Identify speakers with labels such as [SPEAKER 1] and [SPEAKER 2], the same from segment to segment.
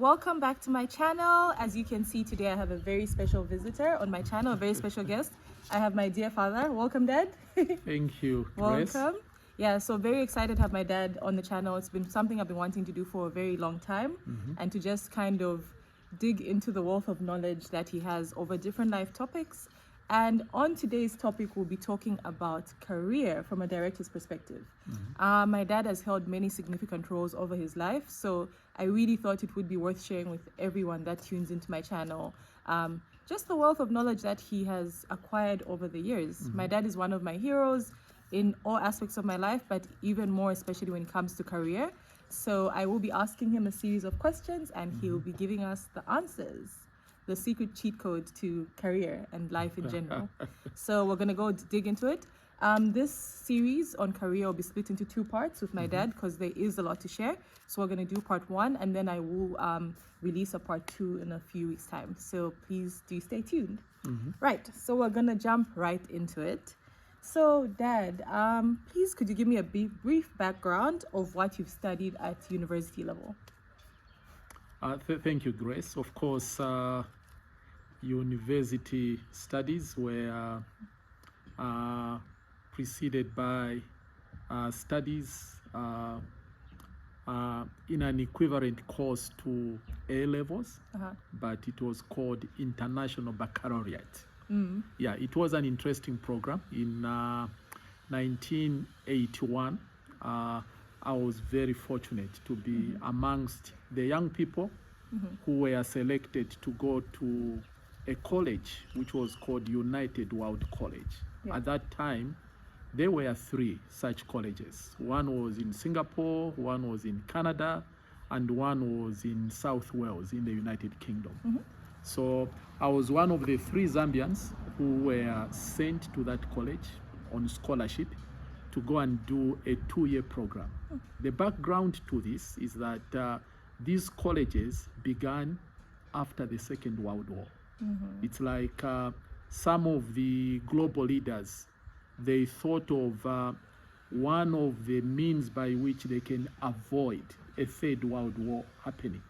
[SPEAKER 1] Welcome back to my channel. As you can see, today I have a very special visitor on my channel, a very special guest. I have my dear father. Welcome, Dad.
[SPEAKER 2] Thank you, Grace.
[SPEAKER 1] Welcome. Yeah, so very excited to have my dad on the channel. It's been something I've been wanting to do for a very long time, and to just kind of dig into the wealth of knowledge that he has over different life topics. And on today's topic, we'll be talking about career from a director's perspective. My dad has held many significant roles over his life, so I really thought it would be worth sharing with everyone that tunes into my channel just the wealth of knowledge that he has acquired over the years. My dad is one of my heroes in all aspects of my life, but even more especially when it comes to career. So I will be asking him a series of questions, and he will be giving us the answers, the secret cheat code to career and life in general. So we're gonna go dig into it. This series on career will be split into two parts with my dad, because there is a lot to share. So we're gonna do part one, and then I will release a part two in a few weeks' time. So please do stay tuned. Right, so we're gonna jump right into it. So Dad, please could you give me a brief background of what you've studied at university level?
[SPEAKER 2] Thank you, Grace. Of course, university studies were preceded by studies in an equivalent course to A levels, but it was called International Baccalaureate. Yeah, it was an interesting program. In 1981, I was very fortunate to be amongst the young people who were selected to go to a college which was called United World College. At that time, there were three such colleges. One was in Singapore, one was in Canada, and one was in South Wales in the United Kingdom. So I was one of the three Zambians who were sent to that college on scholarship to go and do a 2-year program. The background to this is that these colleges began after the Second World War. It's like some of the global leaders, they thought of one of the means by which they can avoid a Third World War happening.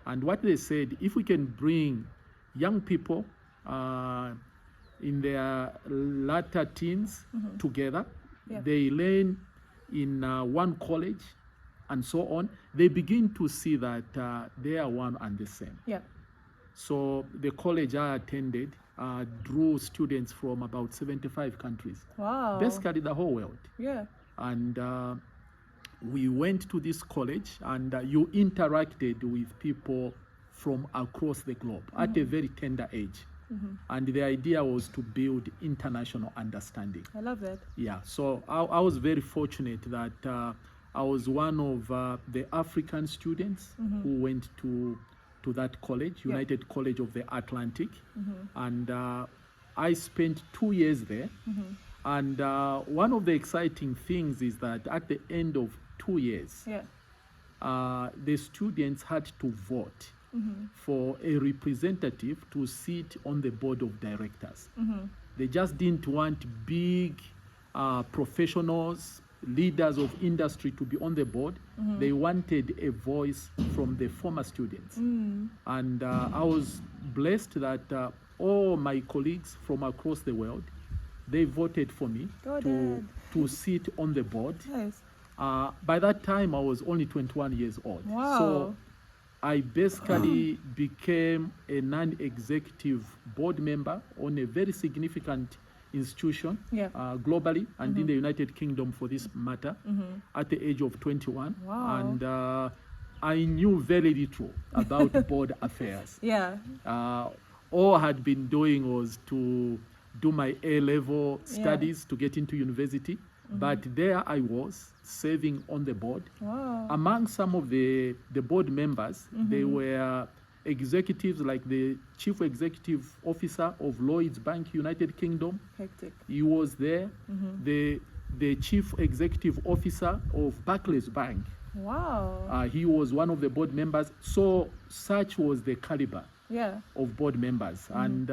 [SPEAKER 2] And what they said, if we can bring young people in their latter teens together, they learn in one college and so on, they begin to see that they are one and the same. So the college I attended drew students from about 75 countries.
[SPEAKER 1] Wow.
[SPEAKER 2] Basically the whole world. And we went to this college, and you interacted with people from across the globe at a very tender age. And the idea was to build international understanding.
[SPEAKER 1] I love that.
[SPEAKER 2] Yeah, so I was very fortunate that I was one of the African students who went to that college, United College of the Atlantic. And I spent 2 years there. And one of the exciting things is that at the end of 2 years, the students had to vote for a representative to sit on the board of directors. They just didn't want big professionals, leaders of industry to be on the board. They wanted a voice from the former students. And I was blessed that all my colleagues from across the world, they voted for me to sit on the board. By that time, I was only 21 years old. So I basically became a non-executive board member on a very significant institution globally and in the United Kingdom for this matter at the age of 21. And I knew very little about board affairs. All I had been doing was to do my A-level studies to get into university. But there I was serving on the board. Among some of the board members, they were executives like the chief executive officer of Lloyds Bank, United Kingdom. He was there. The chief executive officer of Barclays Bank. He was one of the board members. So such was the caliber of board members. And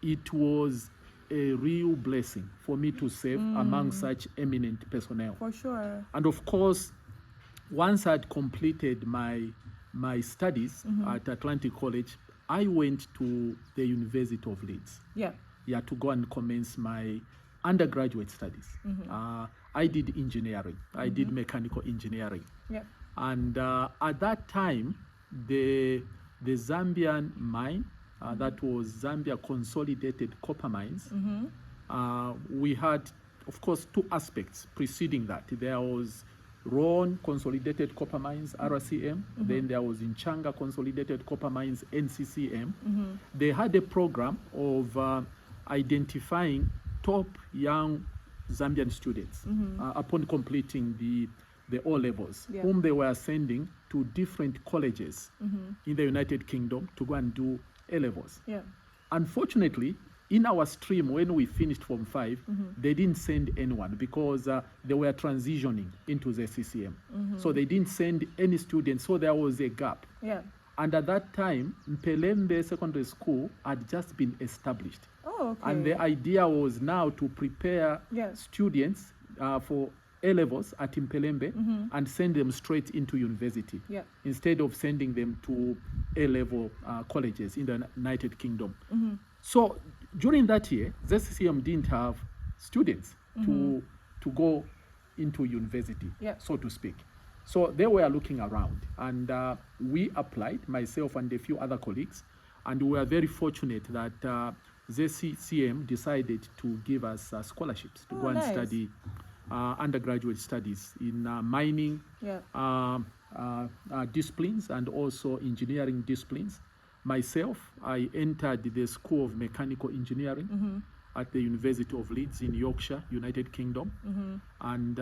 [SPEAKER 2] it was a real blessing for me to serve among such eminent personnel.
[SPEAKER 1] For sure.
[SPEAKER 2] And of course, once I'd completed my my studies at Atlantic College, I went to the University of Leeds.
[SPEAKER 1] Yeah.
[SPEAKER 2] Yeah, to go and commence my undergraduate studies. I did engineering. I did mechanical engineering.
[SPEAKER 1] Yeah.
[SPEAKER 2] And at that time, the Zambian mine, that was Zambia Consolidated Copper Mines, we had, of course, two aspects preceding that. There was Ron Consolidated Copper Mines, RCM. Then there was Inchanga Consolidated Copper Mines, NCCM. They had a program of identifying top young Zambian students upon completing the O levels, whom they were sending to different colleges in the United Kingdom to go and do A levels.
[SPEAKER 1] Yeah.
[SPEAKER 2] Unfortunately, in our stream, when we finished Form 5, they didn't send anyone because they were transitioning into the CCM. So they didn't send any students, so there was a gap.
[SPEAKER 1] Yeah.
[SPEAKER 2] And at that time, Mpelembe Secondary School had just been established.
[SPEAKER 1] Oh, okay.
[SPEAKER 2] And the idea was now to prepare students for A levels at Mpelembe and send them straight into university instead of sending them to A level colleges in the United Kingdom. So during that year, ZCCM didn't have students to go into university, so to speak. So they were looking around, and we applied, myself and a few other colleagues, and we were very fortunate that ZCCM decided to give us scholarships to go and study undergraduate studies in mining disciplines and also engineering disciplines. Myself, I entered the School of Mechanical Engineering at the University of Leeds in Yorkshire, United Kingdom, and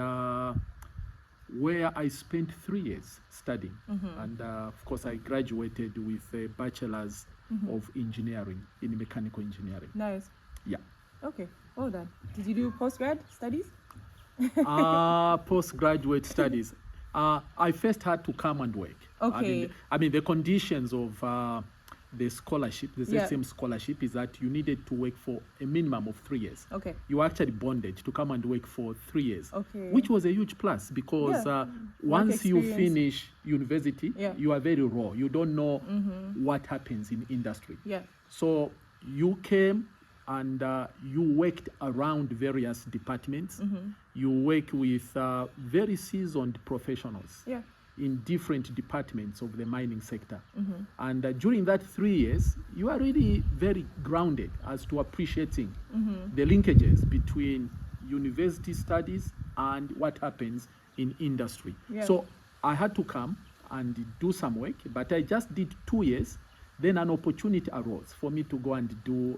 [SPEAKER 2] where I spent 3 years studying. And of course, I graduated with a bachelor's of engineering in mechanical engineering.
[SPEAKER 1] Nice.
[SPEAKER 2] Yeah.
[SPEAKER 1] Okay, well done. Did you do postgrad studies?
[SPEAKER 2] Postgraduate studies. I first had to come and work.
[SPEAKER 1] Okay.
[SPEAKER 2] I mean the conditions of the scholarship, the ZCM scholarship, is that you needed to work for a minimum of 3 years.
[SPEAKER 1] Okay.
[SPEAKER 2] You were actually bonded to come and work for 3 years.
[SPEAKER 1] Okay.
[SPEAKER 2] Which was a huge plus because once you finish university, you are very raw. You don't know what happens in industry.
[SPEAKER 1] Yeah.
[SPEAKER 2] So you came and you worked around various departments. You work with very seasoned professionals in different departments of the mining sector. And during that 3 years, you are really very grounded as to appreciating the linkages between university studies and what happens in industry. So I had to come and do some work, but I just did 2 years. Then an opportunity arose for me to go and do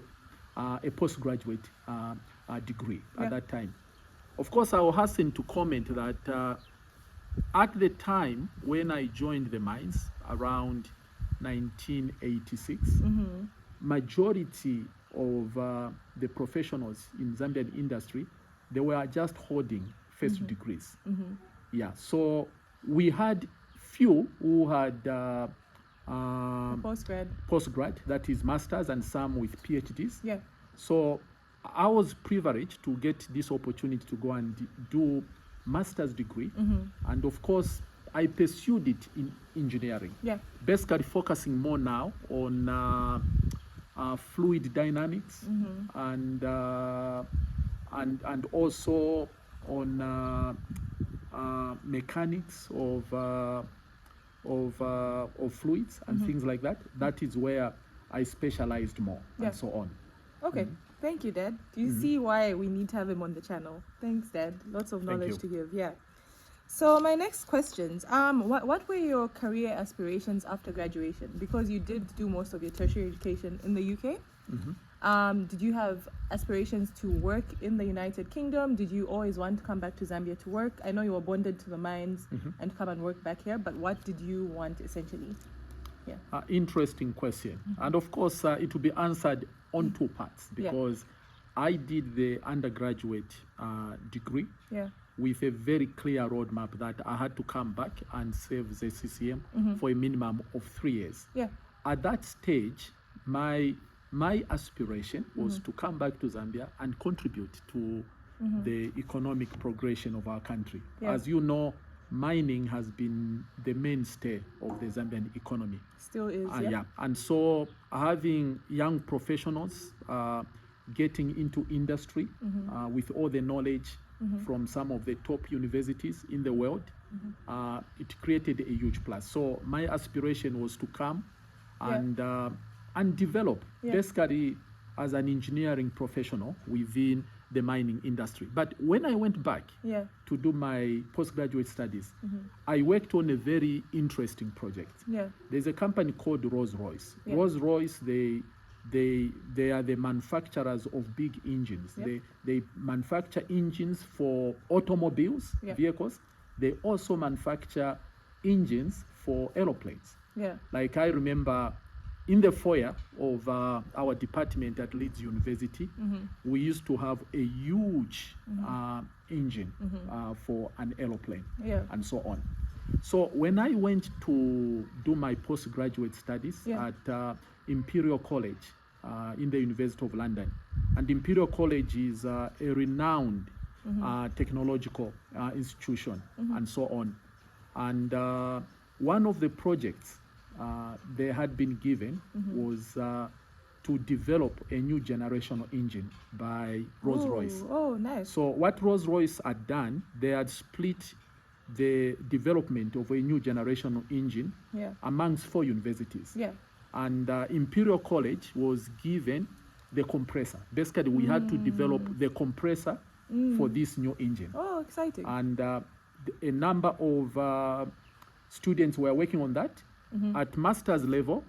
[SPEAKER 2] a postgraduate degree at that time. Of course, I will hasten to comment that at the time when I joined the mines around 1986, majority of the professionals in Zambian industry, they were just holding first degrees. Yeah, so we had few who had postgrad, that is masters, and some with PhDs. Yeah. So I was privileged to get this opportunity to go and do master's degree, and of course I pursued it in engineering. Yeah. Basically focusing more now on fluid dynamics and also on mechanics of fluids and things like that. That is where I specialized more and so on.
[SPEAKER 1] Okay. Thank you, Dad. Do you see why we need to have him on the channel? Thanks, Dad. Lots of knowledge to give. Yeah. So my next questions, what were your career aspirations after graduation? Because you did do most of your tertiary education in the UK. Did you have aspirations to work in the United Kingdom? Did you always want to come back to Zambia to work? I know you were bonded to the mines and come and work back here, but what did you want essentially? Yeah.
[SPEAKER 2] Interesting question. And of course, it will be answered on two parts, because I did the undergraduate degree with a very clear roadmap that I had to come back and serve the CCM for a minimum of 3 years. Yeah. At that stage, my aspiration was to come back to Zambia and contribute to the economic progression of our country. As you know, mining has been the mainstay of the Zambian economy.
[SPEAKER 1] Still is,
[SPEAKER 2] Yeah. And so having young professionals getting into industry with all the knowledge from some of the top universities in the world, it created a huge plus. So my aspiration was to come and develop basically as an engineering professional within the mining industry. But when I went back to do my postgraduate studies, I worked on a very interesting project. There's a company called Rolls-Royce. Rolls-Royce, they are the manufacturers of big engines. They manufacture engines for automobiles, vehicles. They also manufacture engines for aeroplanes. Like I remember in the foyer of our department at Leeds University, we used to have a huge engine for an aeroplane and so on. So when I went to do my postgraduate studies at Imperial College in the University of London, and Imperial College is a renowned technological institution and so on. And one of the projects they had been given was to develop a new generational engine by Rolls-Royce.
[SPEAKER 1] Oh, nice.
[SPEAKER 2] So what Rolls-Royce had done, they had split the development of a new generational engine amongst 4 universities. And Imperial College was given the compressor. Basically, we had to develop the compressor for this new engine.
[SPEAKER 1] Oh, exciting.
[SPEAKER 2] And a number of students were working on that. At master's level,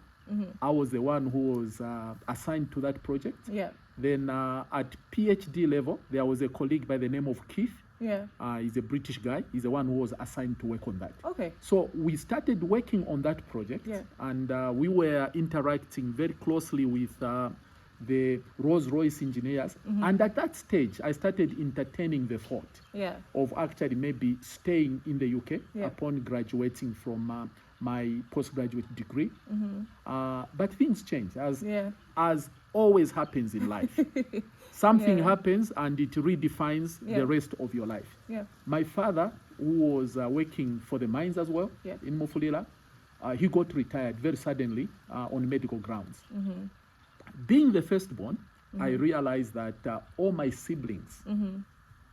[SPEAKER 2] I was the one who was assigned to that project. Then at PhD level, there was a colleague by the name of Keith. He's a British guy. He's the one who was assigned to work on that. So we started working on that project, and we were interacting very closely with the Rolls-Royce engineers. And at that stage, I started entertaining the thought of actually maybe staying in the UK upon graduating from my postgraduate degree. But things change, as always happens in life. Something happens and it redefines the rest of your life. My father, who was working for the mines as well in Mufulira, he got retired very suddenly on medical grounds. Being the firstborn, I realized that all my siblings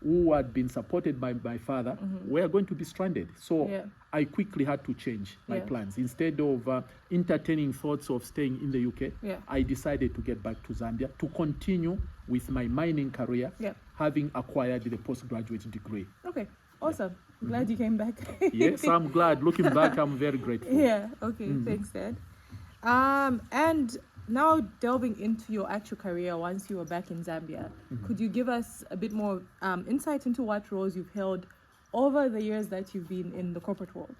[SPEAKER 2] who had been supported by my father were going to be stranded. So I quickly had to change my plans. Instead of entertaining thoughts of staying in the UK, I decided to get back to Zambia to continue with my mining career, having acquired the postgraduate degree.
[SPEAKER 1] Okay, awesome. Glad you came back.
[SPEAKER 2] Yes, I'm glad. Looking back, I'm very grateful.
[SPEAKER 1] Okay, thanks, Dad. And now delving into your actual career once you were back in Zambia, could you give us a bit more insight into what roles you've held over the years that you've been in the corporate world?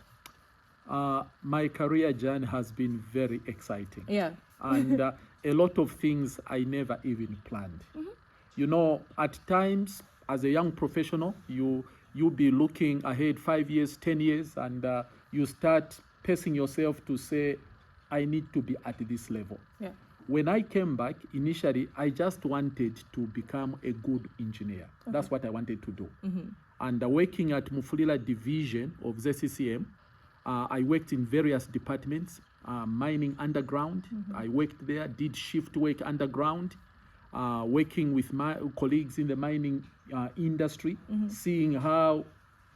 [SPEAKER 2] My career journey has been very exciting. And a lot of things I never even planned. You know, at times, as a young professional, you'll be looking ahead 5 years, 10 years, and you start pacing yourself to say, I need to be at this level. When I came back, initially, I just wanted to become a good engineer. That's what I wanted to do. And working at Mufulira division of ZCCM, I worked in various departments, mining underground. I worked there, did shift work underground, working with my colleagues in the mining industry, seeing how,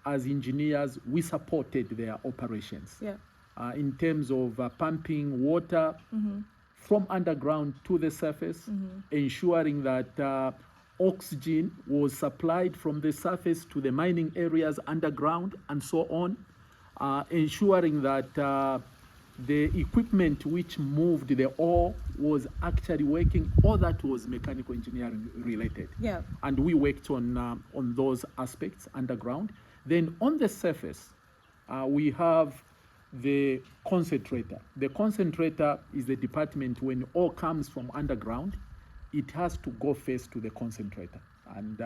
[SPEAKER 2] as engineers, we supported their operations. In terms of pumping water from underground to the surface, ensuring that oxygen was supplied from the surface to the mining areas underground and so on, ensuring that the equipment which moved the ore was actually working. All that was mechanical engineering related. And we worked on those aspects underground. Then on the surface, we have the concentrator. The concentrator is the department when ore comes from underground, it has to go first to the concentrator. And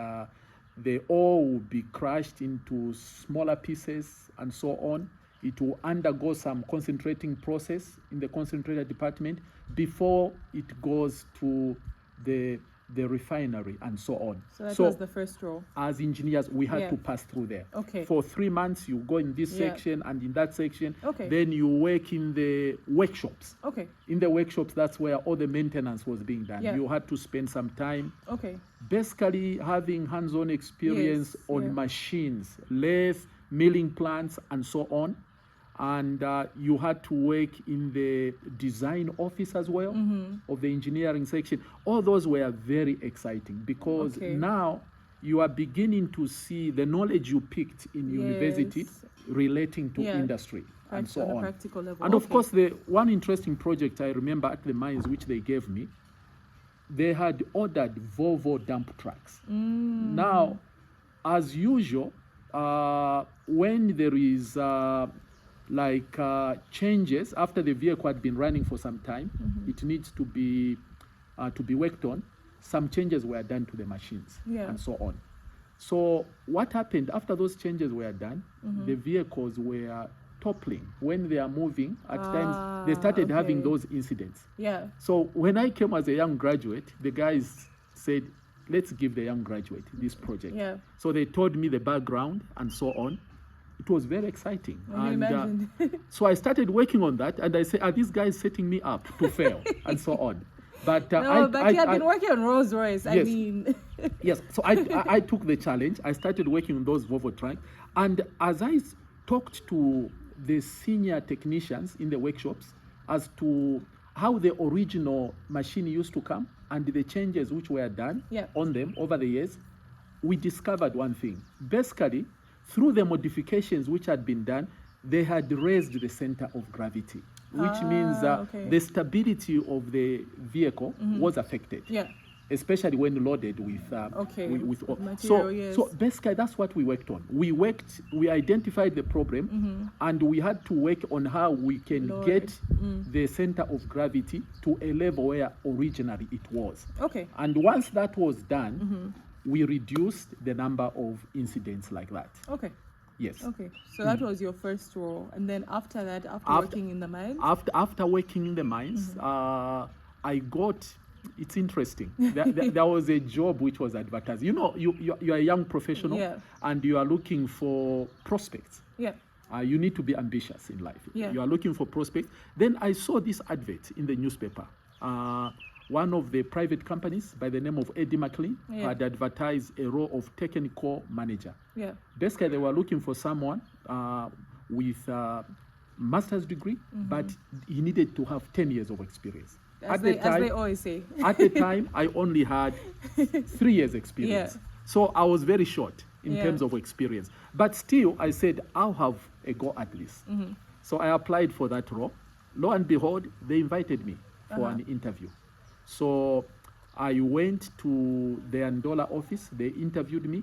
[SPEAKER 2] the ore will be crushed into smaller pieces and so on. It will undergo some concentrating process in the concentrator department before it goes to the the refinery, and so on.
[SPEAKER 1] So that was the first role.
[SPEAKER 2] As engineers, we had to pass through there.
[SPEAKER 1] Okay.
[SPEAKER 2] For 3 months, you go in this section and in that section.
[SPEAKER 1] Okay.
[SPEAKER 2] Then you work in the workshops.
[SPEAKER 1] Okay.
[SPEAKER 2] In the workshops, that's where all the maintenance was being done.
[SPEAKER 1] Yeah.
[SPEAKER 2] You had to spend some time.
[SPEAKER 1] Okay.
[SPEAKER 2] Basically, having hands-on experience
[SPEAKER 1] Yes,
[SPEAKER 2] on machines, lathe, milling plants, and so on. And you had to work in the design office as well of the engineering section. All those were very exciting because now you are beginning to see the knowledge you picked in university relating to industry and so on.
[SPEAKER 1] Practical level.
[SPEAKER 2] And of course, the one interesting project I remember at the mines, which they gave me, they had ordered Volvo dump trucks. Now, as usual, when there is changes after the vehicle had been running for some time, it needs to be worked on. Some changes were done to the machines and so on. So what happened after those changes were done? The vehicles were toppling when they are moving. At times they started having those incidents. So when I came as a young graduate, the guys said, let's give the young graduate this project. So they told me the background and so on. It was very exciting. So I started working on that, and I said, are these guys setting me up to fail and so on? But
[SPEAKER 1] no, but you had been working on Rolls Royce.
[SPEAKER 2] Yes.
[SPEAKER 1] I mean,
[SPEAKER 2] yes. So I took the challenge. I started working on those Volvo trucks, and as I talked to the senior technicians in the workshops as to how the original machine used to come and the changes which were done on them over the years, we discovered one thing. Basically, through the modifications which had been done, they had raised the center of gravity, which means the stability of the vehicle was affected, especially when loaded with
[SPEAKER 1] material.
[SPEAKER 2] So basically, that's what we worked on. We identified the problem, and we had to work on how we can get the center of gravity to a level where originally it was. And once that was done, we reduced the number of incidents like that. Yes.
[SPEAKER 1] So that was your first role, and then after that, after working in the mines.
[SPEAKER 2] After working in the mines, I got. It's interesting. There was a job which was advertised. You know, you are a young professional, and you are looking for prospects. You need to be ambitious in life. You are looking for prospects. Then I saw this advert in the newspaper. One of the private companies by the name of Eddie McLean had advertised a role of technical manager. Basically, they were looking for someone with a master's degree, but he needed to have 10 years of experience.
[SPEAKER 1] As they always say.
[SPEAKER 2] At the time, I only had 3 years experience. So I was very short in terms of experience. But still, I said, I'll have a go at this. So I applied for that role. Lo and behold, they invited me for an interview. So I went to the Andola office. They interviewed me.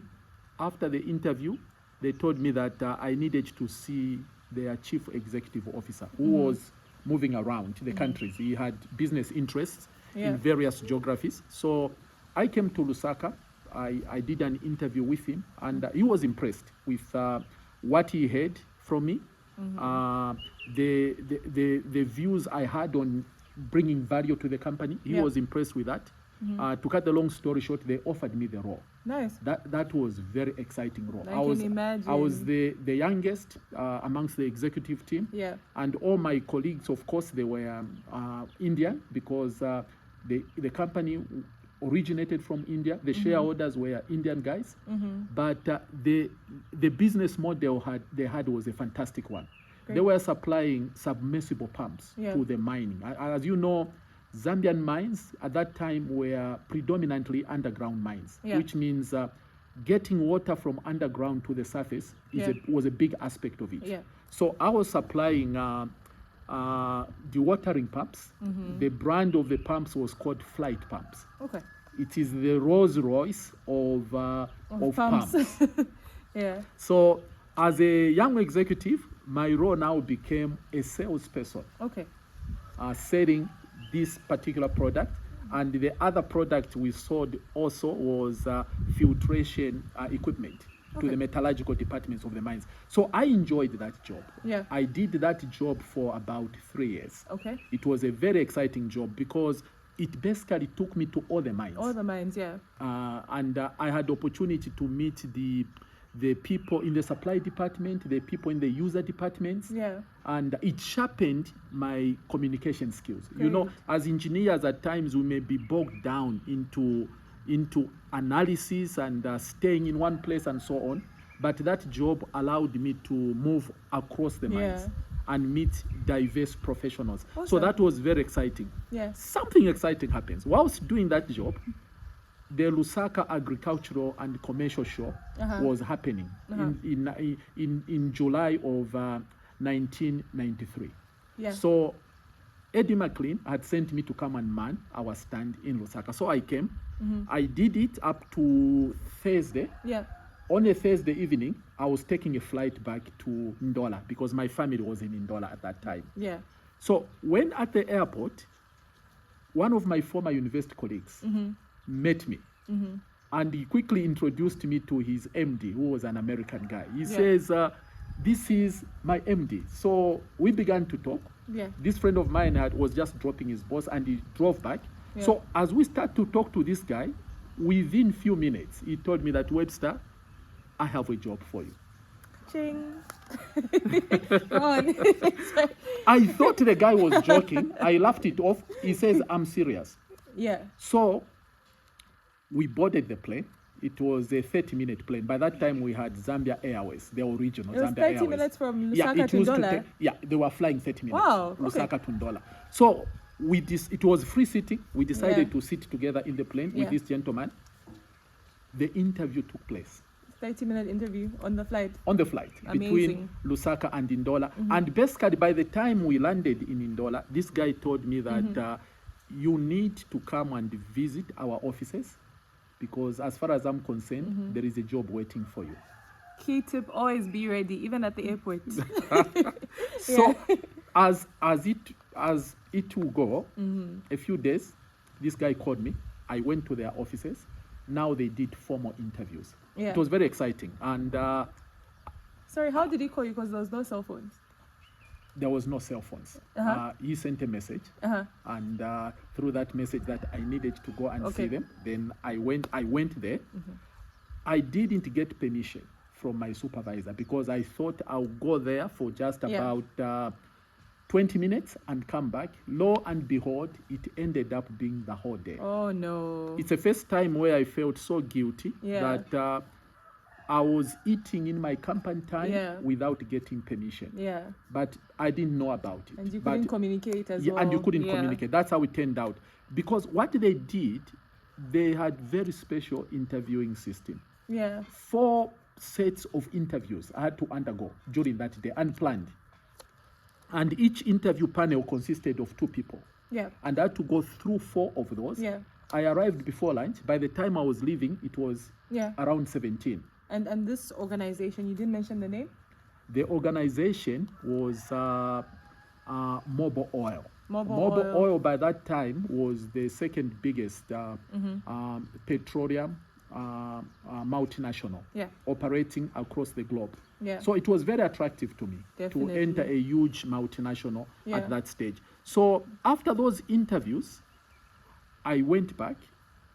[SPEAKER 2] After the interview, they told me that I needed to see their chief executive officer, who was moving around the countries. He had business interests in various geographies. So I came to Lusaka. I did an interview with him, and he was impressed with what he heard from me, the views I had on bringing value to the company. He was impressed with that. To cut the long story short, they offered me the role.
[SPEAKER 1] Nice.
[SPEAKER 2] That was very exciting role.
[SPEAKER 1] I can imagine.
[SPEAKER 2] I was the youngest amongst the executive team. And all my colleagues, of course, they were Indian, because the company originated from India. The shareholders were Indian guys. But the business model they had was a fantastic one. They were supplying submersible pumps to the mining. As you know, Zambian mines at that time were predominantly underground mines, which means getting water from underground to the surface was a big aspect of it. So I was supplying dewatering pumps. The brand of the pumps was called Flight Pumps. It is the Rolls Royce of pumps. So as a young executive, my role now became a salesperson. Selling this particular product, and the other product we sold also was filtration equipment to the metallurgical departments of the mines. So I enjoyed that job. I did that job for about 3 years. It was a very exciting job because it basically took me to all the mines.
[SPEAKER 1] All the mines, yeah.
[SPEAKER 2] And I had the opportunity to meet the people in the supply department, the people in the user departments.
[SPEAKER 1] Yeah.
[SPEAKER 2] And it sharpened my communication skills.
[SPEAKER 1] Great.
[SPEAKER 2] You know, as engineers, at times we may be bogged down into analysis and staying in one place and so on. But that job allowed me to move across the mines and meet diverse professionals.
[SPEAKER 1] Awesome.
[SPEAKER 2] So that was very exciting.
[SPEAKER 1] Yeah.
[SPEAKER 2] Something exciting happens. Whilst doing that job, the Lusaka Agricultural and Commercial Show was happening in July of 1993.
[SPEAKER 1] Yeah.
[SPEAKER 2] So Eddie McLean had sent me to come and man our stand in Lusaka. So I came. I did it up to Thursday.
[SPEAKER 1] Yeah.
[SPEAKER 2] On a Thursday evening, I was taking a flight back to Ndola because my family was in Ndola at that time.
[SPEAKER 1] Yeah.
[SPEAKER 2] So when at the airport, one of my former university colleagues met me. And he quickly introduced me to his MD, who was an American guy. He says, this is my MD. So we began to talk.
[SPEAKER 1] Yeah.
[SPEAKER 2] This friend of mine was just dropping his boss and he drove back. So as we start to talk to this guy, within few minutes, he told me that, Webster, I have a job for you.
[SPEAKER 1] Ching. Go on.
[SPEAKER 2] I thought the guy was joking. I laughed it off. He says, I'm serious.
[SPEAKER 1] Yeah.
[SPEAKER 2] So we boarded the plane. It was a 30-minute plane. By that time, we had Zambia Airways, the original
[SPEAKER 1] It was
[SPEAKER 2] Zambia
[SPEAKER 1] 30
[SPEAKER 2] Airways.
[SPEAKER 1] minutes from Lusaka to Ndola?
[SPEAKER 2] They were flying 30 minutes.
[SPEAKER 1] Wow,
[SPEAKER 2] Lusaka to Ndola. So it was free sitting. We decided to sit together in the plane with this gentleman. The interview took place.
[SPEAKER 1] 30-minute interview on the flight.
[SPEAKER 2] On the flight.
[SPEAKER 1] Amazing.
[SPEAKER 2] Between Lusaka and Ndola. And basically, by the time we landed in Ndola, this guy told me that you need to come and visit our offices because as far as I'm concerned, there is a job waiting for you.
[SPEAKER 1] Key tip, always be ready, even at the airport.
[SPEAKER 2] So as it will go, a few days, this guy called me. I went to their offices. Now they did formal interviews.
[SPEAKER 1] Yeah.
[SPEAKER 2] It was very exciting. And
[SPEAKER 1] sorry, how did he call you? Because there was no cell phones.
[SPEAKER 2] There was no cell phones. He sent a message, and through that message that I needed to go and see them. Then I went there. I didn't get permission from my supervisor because I thought I'll go there for just about 20 minutes and come back. Lo and behold, it ended up being the whole day.
[SPEAKER 1] Oh no.
[SPEAKER 2] It's the first time where I felt so guilty that I was eating in my company time without getting permission.
[SPEAKER 1] Yeah.
[SPEAKER 2] But I didn't know about it.
[SPEAKER 1] And you couldn't communicate as well.
[SPEAKER 2] And you couldn't communicate. That's how it turned out. Because what they did, they had very special interviewing system.
[SPEAKER 1] Yeah.
[SPEAKER 2] 4 sets of interviews I had to undergo during that day, unplanned. And each interview panel consisted of 2 people.
[SPEAKER 1] Yeah.
[SPEAKER 2] And I had to go through 4 of those.
[SPEAKER 1] Yeah.
[SPEAKER 2] I arrived before lunch. By the time I was leaving, it was around 17.
[SPEAKER 1] And this organization, you didn't mention the name?
[SPEAKER 2] The organization was Mobil Oil.
[SPEAKER 1] Mobil
[SPEAKER 2] Oil by that time was the second biggest petroleum multinational operating across the globe.
[SPEAKER 1] Yeah.
[SPEAKER 2] So it was very attractive to me to enter a huge multinational at that stage. So after those interviews, I went back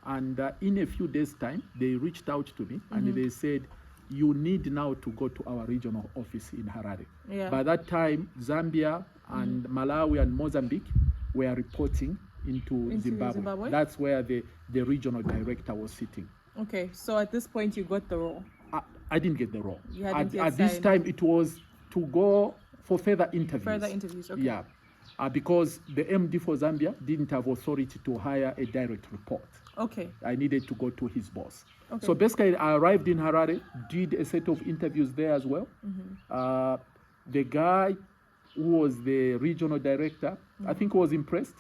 [SPEAKER 2] and in a few days' time, they reached out to me and they said, you need now to go to our regional office in Harare. Yeah. By that time, Zambia and Malawi and Mozambique were reporting into Zimbabwe. That's where the regional director was sitting.
[SPEAKER 1] Okay, so at this point you got the role.
[SPEAKER 2] I didn't get the role.
[SPEAKER 1] You hadn't
[SPEAKER 2] at this time, it was to go for further interviews.
[SPEAKER 1] Further interviews, okay.
[SPEAKER 2] Yeah, because the MD for Zambia didn't have authority to hire a direct report.
[SPEAKER 1] Okay.
[SPEAKER 2] I needed to go to his boss.
[SPEAKER 1] Okay.
[SPEAKER 2] So basically, I arrived in Harare, did a set of interviews there as well. The guy who was the regional director, I think was impressed.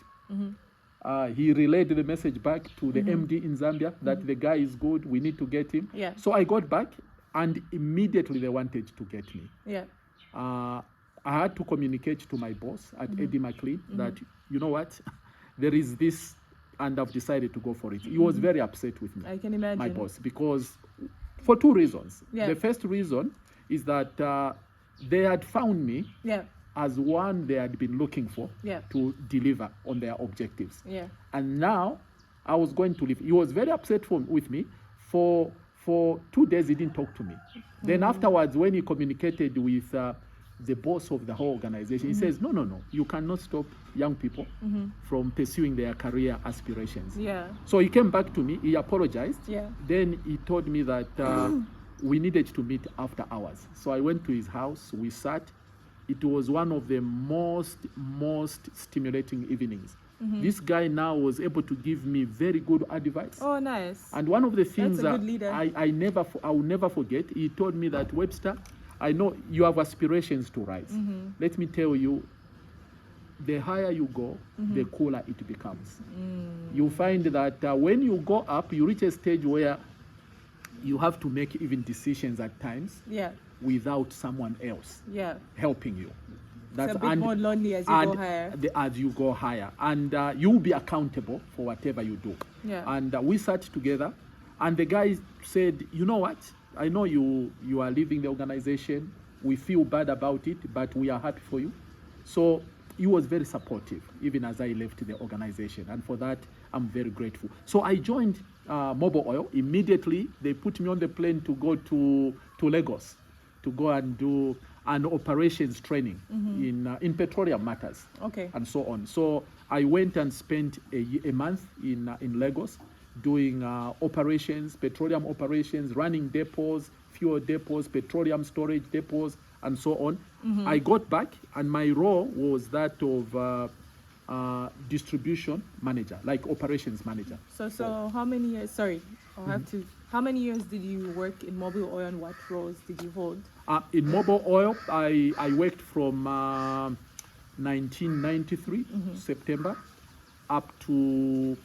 [SPEAKER 2] He relayed the message back to the MD in Zambia that the guy is good, we need to get him.
[SPEAKER 1] Yeah.
[SPEAKER 2] So I got back and immediately they wanted to get me.
[SPEAKER 1] Yeah.
[SPEAKER 2] I had to communicate to my boss at Eddie McLean that, you know what, there is this and I've decided to go for it. He was very upset with me.
[SPEAKER 1] I can imagine.
[SPEAKER 2] My boss, because for 2 reasons.
[SPEAKER 1] Yeah.
[SPEAKER 2] The first reason is that they had found me as one they had been looking for
[SPEAKER 1] Yeah.
[SPEAKER 2] to deliver on their objectives.
[SPEAKER 1] Yeah.
[SPEAKER 2] And now I was going to leave. He was very upset with me. For 2 days, he didn't talk to me. Then afterwards, when he communicated with the boss of the whole organization, he says, no, you cannot stop young people from pursuing their career aspirations.
[SPEAKER 1] Yeah.
[SPEAKER 2] So he came back to me, he apologized.
[SPEAKER 1] Yeah.
[SPEAKER 2] Then he told me that we needed to meet after hours. So I went to his house, we sat. It was one of the most stimulating evenings. This guy now was able to give me very good advice.
[SPEAKER 1] Oh, nice.
[SPEAKER 2] And one of the things
[SPEAKER 1] That's a
[SPEAKER 2] that
[SPEAKER 1] good leader.
[SPEAKER 2] I will never forget, he told me that, Webster, I know you have aspirations to rise. Let me tell you, the higher you go, the cooler it becomes. You find that when you go up, you reach a stage where you have to make even decisions at times
[SPEAKER 1] Yeah.
[SPEAKER 2] without someone else
[SPEAKER 1] Yeah.
[SPEAKER 2] helping you.
[SPEAKER 1] It's a bit more lonely as you go higher.
[SPEAKER 2] As you go higher, and you will be accountable for whatever you do.
[SPEAKER 1] Yeah.
[SPEAKER 2] And we sat together, and the guy said, you know what? I know you are leaving the organization. We feel bad about it, but we are happy for you. So he was very supportive, even as I left the organization. And for that, I'm very grateful. So I joined Mobil Oil. Immediately, they put me on the plane to go to Lagos to go and do an operations training in petroleum matters.
[SPEAKER 1] Okay.
[SPEAKER 2] And so on. So I went and spent a month in Lagos doing operations, petroleum operations, running depots, fuel depots, petroleum storage depots, and so on. I got back, and my role was that of distribution manager, like operations manager.
[SPEAKER 1] So how many years? Sorry, I'll have to. How many years did you work in Mobil Oil, and what roles did you hold?
[SPEAKER 2] In Mobil Oil, I worked from 1993 September up to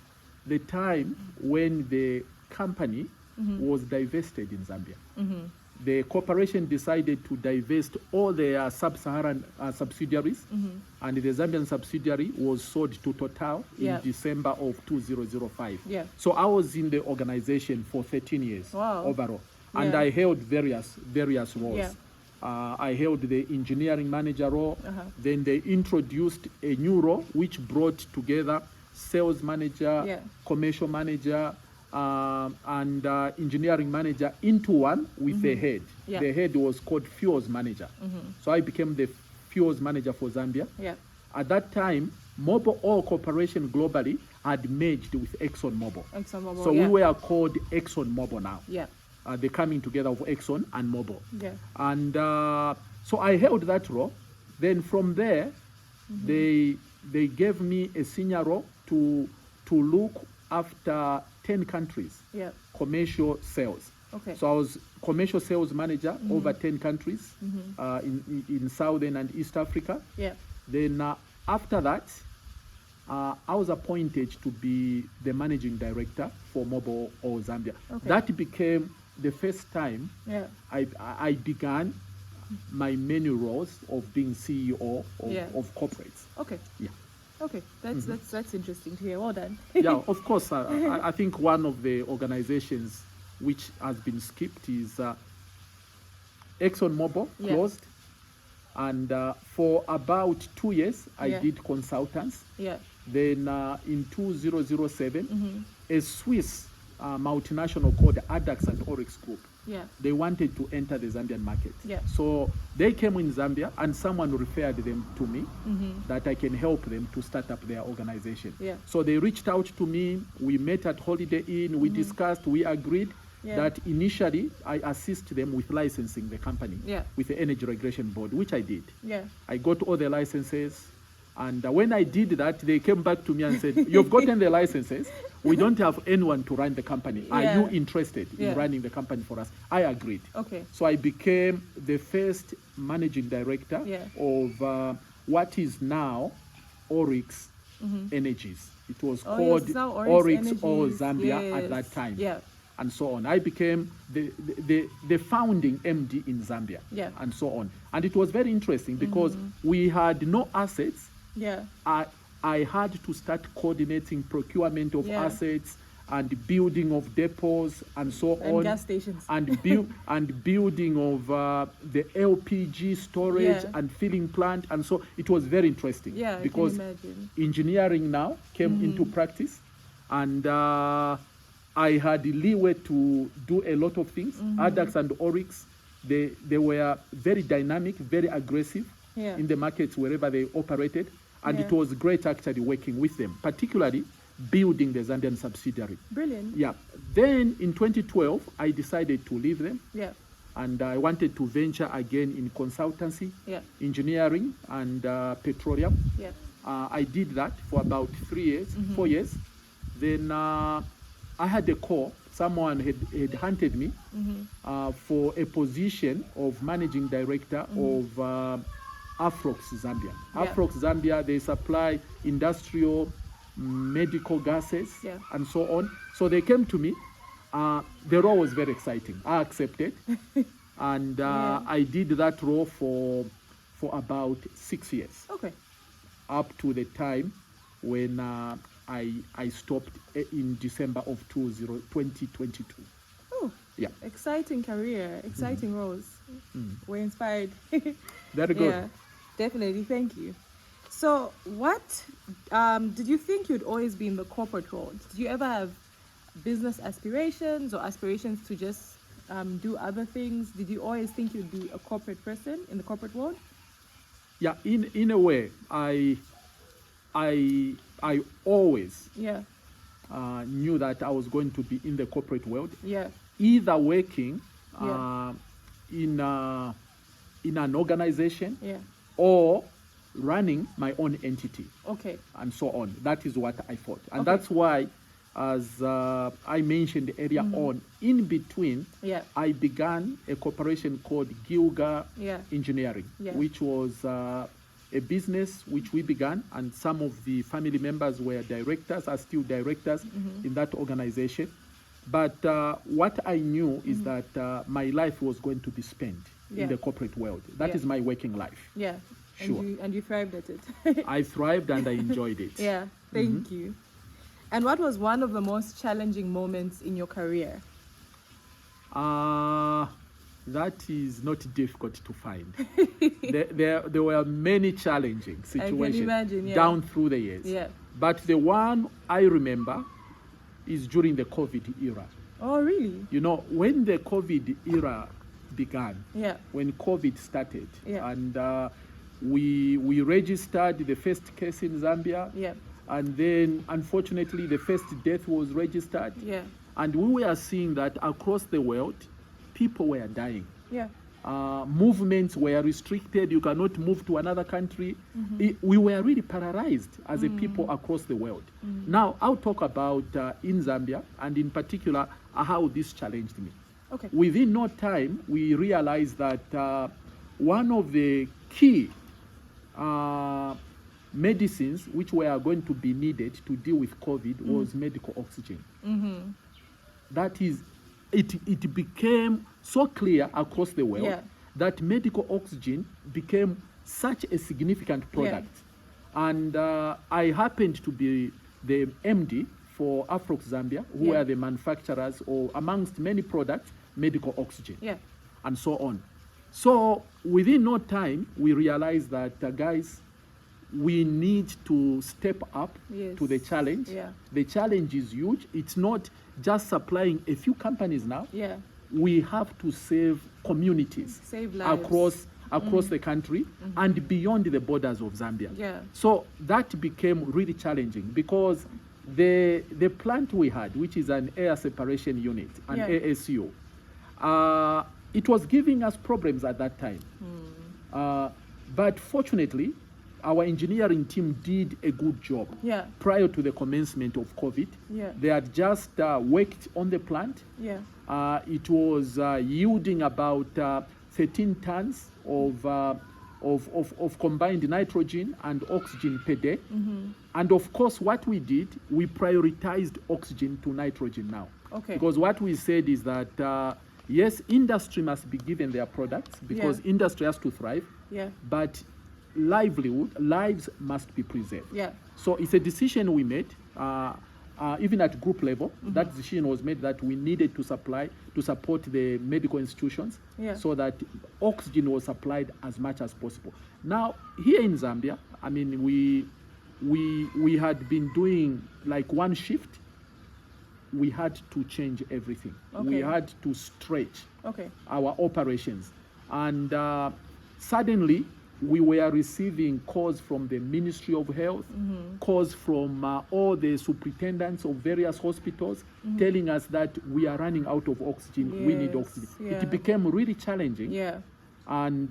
[SPEAKER 2] the time when the company was divested in Zambia. The corporation decided to divest all their sub-Saharan subsidiaries, and the Zambian subsidiary was sold to Total in December of 2005.
[SPEAKER 1] Yeah.
[SPEAKER 2] So I was in the organization for 13 years overall, and I held various roles.
[SPEAKER 1] Yeah.
[SPEAKER 2] I held the engineering manager role. Then they introduced a new role which brought together sales manager, commercial manager, and engineering manager into one with a head.
[SPEAKER 1] Yeah.
[SPEAKER 2] The head was called fuels manager. So I became the fuels manager for Zambia.
[SPEAKER 1] Yeah.
[SPEAKER 2] At that time, Mobil Oil Corporation globally had merged with ExxonMobil.
[SPEAKER 1] ExxonMobil.
[SPEAKER 2] So we were called ExxonMobil now.
[SPEAKER 1] Yeah.
[SPEAKER 2] The coming together of Exxon and Mobil.
[SPEAKER 1] Yeah.
[SPEAKER 2] And so I held that role. Then from there, they gave me a senior role to look after 10 countries, commercial sales.
[SPEAKER 1] Okay.
[SPEAKER 2] So I was commercial sales manager over 10 countries in Southern and East Africa.
[SPEAKER 1] Yeah.
[SPEAKER 2] Then after that, I was appointed to be the managing director for Mobil Oil Zambia.
[SPEAKER 1] Okay.
[SPEAKER 2] That became the first time I began my many roles of being CEO of corporates.
[SPEAKER 1] Okay.
[SPEAKER 2] Yeah.
[SPEAKER 1] Okay, that's interesting to hear. Well done.
[SPEAKER 2] Yeah, of course. I think one of the organizations which has been skipped is ExxonMobil closed, and for about 2 years I did consultants.
[SPEAKER 1] Yeah.
[SPEAKER 2] Then in 2007, a Swiss multinational called Adax and Oryx Group.
[SPEAKER 1] Yeah.
[SPEAKER 2] They wanted to enter the Zambian market.
[SPEAKER 1] Yeah.
[SPEAKER 2] So they came in Zambia, and someone referred them to me that I can help them to start up their organization.
[SPEAKER 1] Yeah.
[SPEAKER 2] So they reached out to me. We met at Holiday Inn. We discussed. We agreed that initially I assist them with licensing the company with the Energy Regulation Board, which I did.
[SPEAKER 1] Yeah.
[SPEAKER 2] I got all the licenses. And when I did that, they came back to me and said, you've gotten the licenses. We don't have anyone to run the company. Are you interested in running the company for us? I agreed.
[SPEAKER 1] Okay.
[SPEAKER 2] So I became the first managing director of what is now Oryx Energies. It was called Oryx Oil Zambia at that time. Yeah. And so on. I became the founding MD in Zambia. Yeah. And so on. And it was very interesting because we had no assets. Yeah. I had to start coordinating procurement of assets, and building of depots and so
[SPEAKER 1] And
[SPEAKER 2] on,
[SPEAKER 1] gas stations.
[SPEAKER 2] and building of the LPG storage
[SPEAKER 1] Yeah.
[SPEAKER 2] and filling plant, and so it was very interesting.
[SPEAKER 1] Yeah,
[SPEAKER 2] because
[SPEAKER 1] I can imagine.
[SPEAKER 2] engineering now came into practice, and I had the leeway to do a lot of things. Adax and Oryx, they were very dynamic, very aggressive
[SPEAKER 1] Yeah.
[SPEAKER 2] in the markets wherever they operated, and
[SPEAKER 1] Yeah.
[SPEAKER 2] it was great actually working with them, particularly building the Zambian subsidiary.
[SPEAKER 1] Brilliant.
[SPEAKER 2] Yeah. Then in 2012, I decided to leave them,
[SPEAKER 1] Yeah.
[SPEAKER 2] and I wanted to venture again in consultancy,
[SPEAKER 1] Yeah.
[SPEAKER 2] engineering, and petroleum.
[SPEAKER 1] Yeah.
[SPEAKER 2] I did that for about 3 years, 4 years. Then I had a call. Someone had hunted me for a position of managing director of Afrox Zambia.
[SPEAKER 1] Yeah.
[SPEAKER 2] Afrox Zambia, they supply industrial, medical gases,
[SPEAKER 1] Yeah.
[SPEAKER 2] and so on. So they came to me. The role was very exciting. I accepted, and
[SPEAKER 1] Yeah.
[SPEAKER 2] I did that role for about 6 years,
[SPEAKER 1] Okay.
[SPEAKER 2] up to the time when I stopped in December of 2022.
[SPEAKER 1] Oh,
[SPEAKER 2] Yeah,
[SPEAKER 1] exciting career, exciting roles. We're inspired.
[SPEAKER 2] very good.
[SPEAKER 1] Yeah, definitely. Thank you. So, what did you think you'd always be in the corporate world? Did you ever have business aspirations or aspirations to just do other things? Did you always think you'd be a corporate person in the corporate world?
[SPEAKER 2] Yeah, in a way, I always
[SPEAKER 1] Yeah,
[SPEAKER 2] knew that I was going to be in the corporate world,
[SPEAKER 1] yeah,
[SPEAKER 2] either working
[SPEAKER 1] Yeah.
[SPEAKER 2] in an organization
[SPEAKER 1] yeah.
[SPEAKER 2] or running my own entity,
[SPEAKER 1] Okay,
[SPEAKER 2] and so on. That is what I thought, and
[SPEAKER 1] Okay.
[SPEAKER 2] that's why, as I mentioned earlier on, in between,
[SPEAKER 1] yeah,
[SPEAKER 2] I began a corporation called Gilga
[SPEAKER 1] yeah,
[SPEAKER 2] Engineering,
[SPEAKER 1] Yeah.
[SPEAKER 2] which was a business which we began, and some of the family members were directors, are still directors in that organization. But what I knew is that my life was going to be spent
[SPEAKER 1] Yeah.
[SPEAKER 2] in the corporate world. That
[SPEAKER 1] Yeah.
[SPEAKER 2] is my working life.
[SPEAKER 1] yeah.
[SPEAKER 2] Sure.
[SPEAKER 1] And you thrived at it.
[SPEAKER 2] I thrived and I enjoyed it.
[SPEAKER 1] Yeah, thank you. And what was one of the most challenging moments in your career?
[SPEAKER 2] That is not difficult to find. there were many challenging situations
[SPEAKER 1] imagine, yeah.
[SPEAKER 2] down through the years.
[SPEAKER 1] Yeah.
[SPEAKER 2] But the one I remember is during the COVID era.
[SPEAKER 1] Oh, really?
[SPEAKER 2] You know, when the COVID era began,
[SPEAKER 1] Yeah,
[SPEAKER 2] when COVID started,
[SPEAKER 1] Yeah.
[SPEAKER 2] and we registered the first case in Zambia,
[SPEAKER 1] yeah,
[SPEAKER 2] and then unfortunately the first death was registered,
[SPEAKER 1] yeah,
[SPEAKER 2] and we were seeing that across the world, people were dying.
[SPEAKER 1] yeah,
[SPEAKER 2] Movements were restricted. You cannot move to another country. We were really paralyzed as a people across the world. Now, I'll talk about in Zambia, and in particular, how this challenged me.
[SPEAKER 1] Okay.
[SPEAKER 2] Within no time, we realized that one of the key medicines which were going to be needed to deal with COVID was medical oxygen. That is, it became so clear across the world
[SPEAKER 1] Yeah.
[SPEAKER 2] that medical oxygen became such a significant product. And I happened to be the MD for Afrox Zambia, who
[SPEAKER 1] Yeah.
[SPEAKER 2] are the manufacturers, or amongst many products, medical oxygen,
[SPEAKER 1] Yeah.
[SPEAKER 2] and so on. So within no time, we realized that, guys, we need to step up
[SPEAKER 1] Yes.
[SPEAKER 2] to the challenge.
[SPEAKER 1] Yeah.
[SPEAKER 2] The challenge is huge. It's not just supplying a few companies now.
[SPEAKER 1] Yeah.
[SPEAKER 2] We have to save communities
[SPEAKER 1] Save lives.
[SPEAKER 2] across the country and beyond the borders of Zambia.
[SPEAKER 1] Yeah.
[SPEAKER 2] So that became really challenging because the plant we had, which is an air separation unit, an
[SPEAKER 1] Yeah.
[SPEAKER 2] ASU, it was giving us problems at that time. But fortunately, our engineering team did a good job.
[SPEAKER 1] Yeah.
[SPEAKER 2] Prior to the commencement of COVID.
[SPEAKER 1] Yeah.
[SPEAKER 2] They had just worked on the plant.
[SPEAKER 1] Yeah.
[SPEAKER 2] It was yielding about 13 tons of combined nitrogen and oxygen per day. And of course, what we did, we prioritized oxygen to nitrogen now.
[SPEAKER 1] Okay.
[SPEAKER 2] Because what we said is that, yes, industry must be given their products because
[SPEAKER 1] Yeah.
[SPEAKER 2] industry has to thrive,
[SPEAKER 1] Yeah.
[SPEAKER 2] but lives must be preserved.
[SPEAKER 1] Yeah.
[SPEAKER 2] So it's a decision we made. even at group level, that decision was made that we needed to support the medical institutions so that oxygen was supplied as much as possible. Now, here in Zambia, I mean, we had been doing like one shift. We had to change everything. We had to stretch our operations. And suddenly, we were receiving calls from the Ministry of Health, calls from all the superintendents of various hospitals telling us that we are running out of oxygen, we need oxygen. It became really challenging. And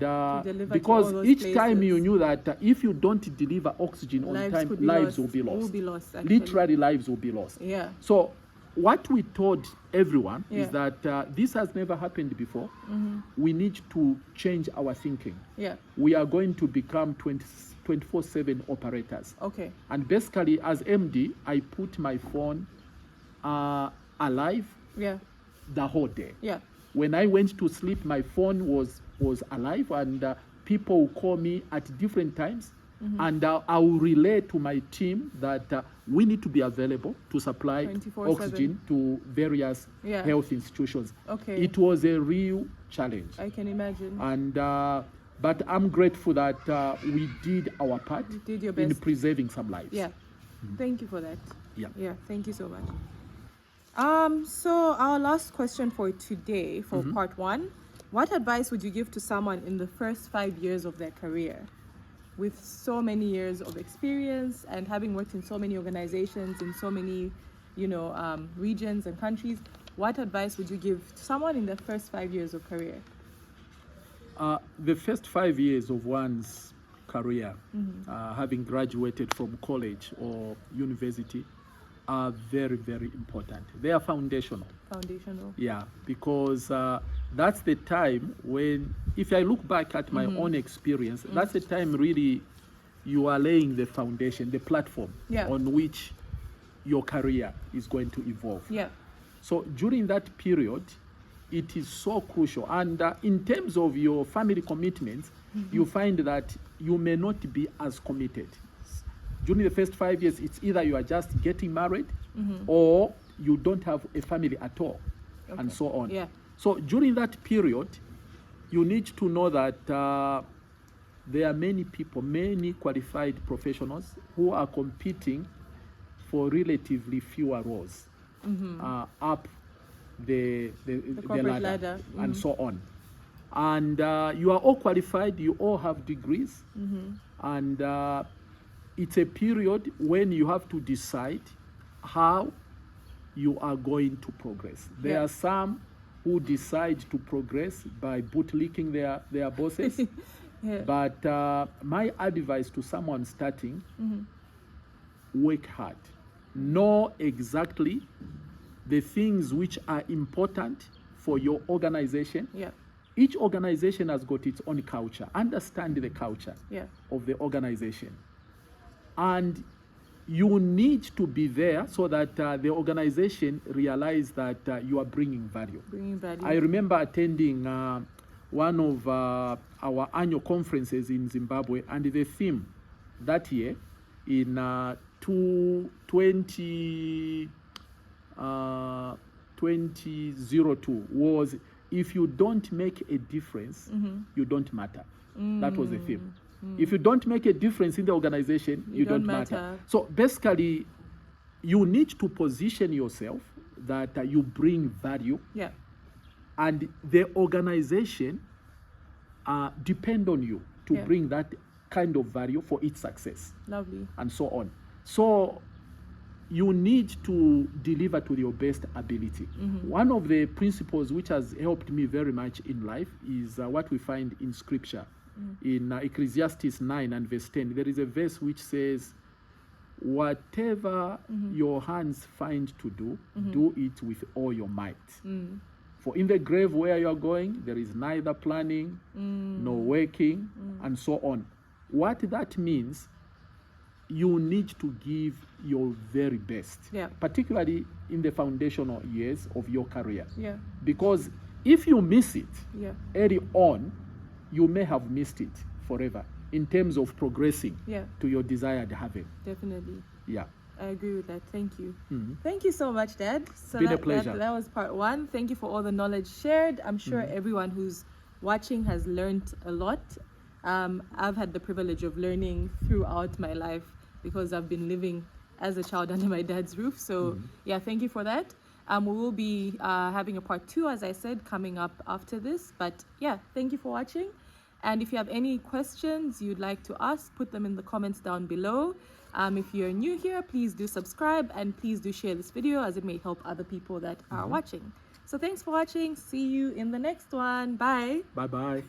[SPEAKER 2] because each time you knew that if you don't deliver oxygen on time, lives will be lost. Literally, lives will be lost. So what we told everyone is that this has never happened before. We need to change our thinking. We are going to become 24/7 operators. And basically, as MD, I put my phone alive the whole day. When I went to sleep, my phone was alive, and people will call me at different times. And I will relay to my team that we need to be available to supply
[SPEAKER 1] 24/7
[SPEAKER 2] oxygen to various health institutions. It was a real challenge.
[SPEAKER 1] I can imagine.
[SPEAKER 2] And but I'm grateful that we did our part in preserving some lives.
[SPEAKER 1] Thank you for that. Thank you so much. So our last question for today, for part 1, what advice would you give to someone in the first 5 years of their career? With so many years of experience and having worked in so many organizations in so many, regions and countries, what advice would you give to someone in the first 5 years of career?
[SPEAKER 2] The first 5 years of one's career, having graduated from college or university, are very, very important. They are foundational. Because that's the time when, if I look back at my own experience, that's the time really you are laying the foundation, the platform on which your career is going to evolve. So during that period, it is so crucial. And in terms of your family commitments, you find that you may not be as committed. During the first 5 years, it's either you are just getting married or you don't have a family at all, and so on. So during that period, you need to know that there are many people, many qualified professionals who are competing for relatively fewer roles up the ladder and so on. And you are all qualified, you all have degrees, and it's a period when you have to decide how you are going to progress. There are some who decide to progress by bootlicking their bosses. But my advice to someone starting, work hard. Know exactly the things which are important for your organization. Each organization has got its own culture. Understand the culture of the organization. And you need to be there so that the organization realize that you are bringing value. I remember attending one of our annual conferences in Zimbabwe, and the theme that year in 2002 was, if you don't make a difference, you don't matter. That was the theme. If you don't make a difference in the organization, you don't matter. So basically, you need to position yourself that you bring value. And the organization depend on you to bring that kind of value for its success. And so on. So you need to deliver to your best ability. One of the principles which has helped me very much in life is what we find in scripture. In Ecclesiastes 9 and verse 10, there is a verse which says, whatever your hands find to do, do it with all your might. For in the grave where you are going, there is neither planning nor working, and so on. What that means, you need to give your very best, particularly in the foundational years of your career. Because if you miss it early on, you may have missed it forever in terms of progressing to your desired haven.
[SPEAKER 1] Definitely. I agree with that. Thank you. Thank you so much, Dad. So
[SPEAKER 2] Been a pleasure.
[SPEAKER 1] That was part one. Thank you for all the knowledge shared. I'm sure everyone who's watching has learned a lot. I've had the privilege of learning throughout my life because I've been living as a child under my dad's roof. So yeah, thank you for that. We will be having a part 2, as I said, coming up after this. But yeah, thank you for watching. And if you have any questions you'd like to ask, put them in the comments down below. If you're new here, please do subscribe and please do share this video as it may help other people that are watching. So thanks for watching. See you in the next one. Bye.
[SPEAKER 2] Bye-bye.